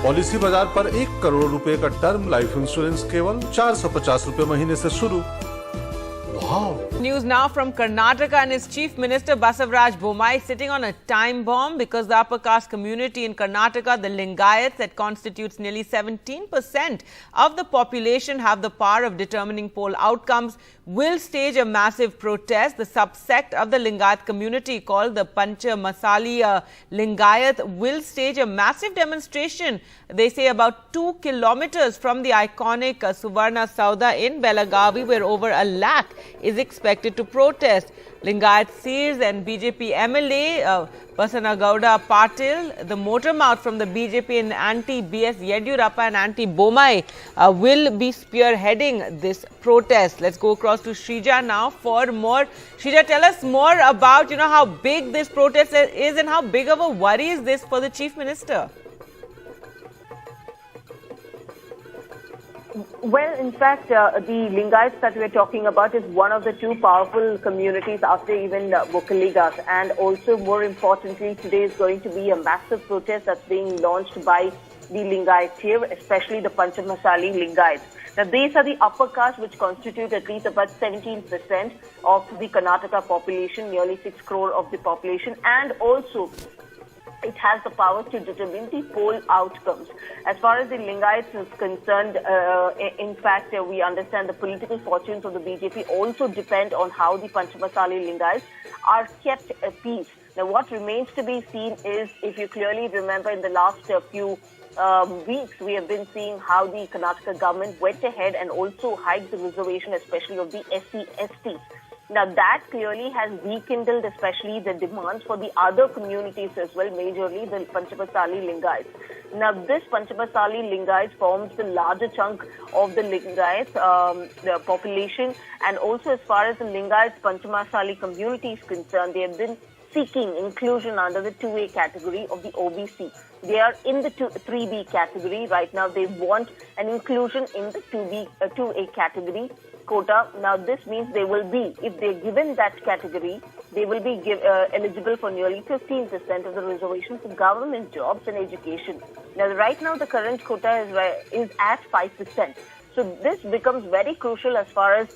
Policy बाजार पर 1 करोड़ रुपए का टर्म लाइफ इंश्योरेंस केवल 450 रुपए महीने से शुरू। Wow. News now from Karnataka, and its Chief Minister Basavaraj Bommai sitting on a time bomb because the upper caste community in Karnataka, the Lingayats, that constitutes nearly 17% of the population, have the power of determining poll outcomes, will stage a massive protest. The subsect of the Lingayat community called the panchamasali Lingayat will stage a massive demonstration, they say about 2 kilometers from the iconic Suvarna Soudha in Belagavi, where over a lakh is expected to protest. Lingayat Seers and BJP MLA Basavaraj Bommai, the motor mouth from the BJP and anti-BS Yediyurappa and anti-Bommai will be spearheading this protest. Let's go across to Shrija now for more. Shrija, tell us more about how big this protest is and how big of a worry is this for the Chief Minister? Well, in fact, the Lingayats that we're talking about is one of the 2 powerful communities after even Bokaligas. And also, more importantly, today is going to be a massive protest that's being launched by the Lingayat here, especially the panchamasali Lingayats. Now, these are the upper caste, which constitute at least about 17% of the Karnataka population, nearly 6 crore of the population, and also it has the power to determine the poll outcomes. As far as the Lingayats is concerned, in fact, we understand the political fortunes of the BJP also depend on how the panchamasali Lingayats are kept at peace. Now, what remains to be seen is, if you clearly remember, in the last few weeks, we have been seeing how the Karnataka government went ahead and also hiked the reservation, especially of the SC/STs. Now, that clearly has rekindled especially the demands for the other communities as well, majorly the panchamasali Lingayats. Now, this panchamasali Lingayats forms the larger chunk of the Lingayats the population, and also as far as the Lingayats panchamasali community is concerned, they have been seeking inclusion under the 2A category of the OBC. They are in the 3B category right now. They want an inclusion in the 2A category quota. Now, this means they will be, if they're given that category, they will be eligible for nearly 15% of the reservation for government jobs and education. Now, right now, the current quota is at 5%. So, this becomes very crucial as far as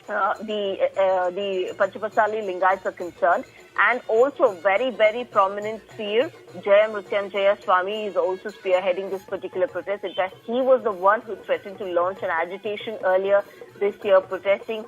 the panchamasali Lingayats are concerned. And also very, very prominent seer, Jaya Swami, is also spearheading this particular protest. In fact, he was the one who threatened to launch an agitation earlier this year, protesting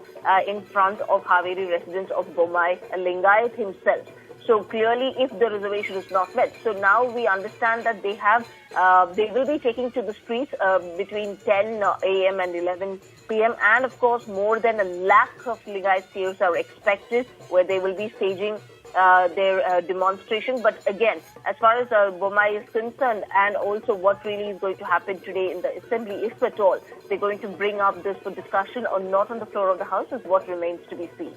in front of Haveri residents of Bommai, a Lingayat himself. So clearly, if the reservation is not met, so now we understand that they will be taking to the streets between 10 a.m. and 11 p.m. And of course, more than a lakh of Lingayat seers are expected, where they will be staging their demonstration. But again, as far as Bommai is concerned, and also what really is going to happen today in the assembly, if at all they're going to bring up this for discussion or not on the floor of the House, is what remains to be seen.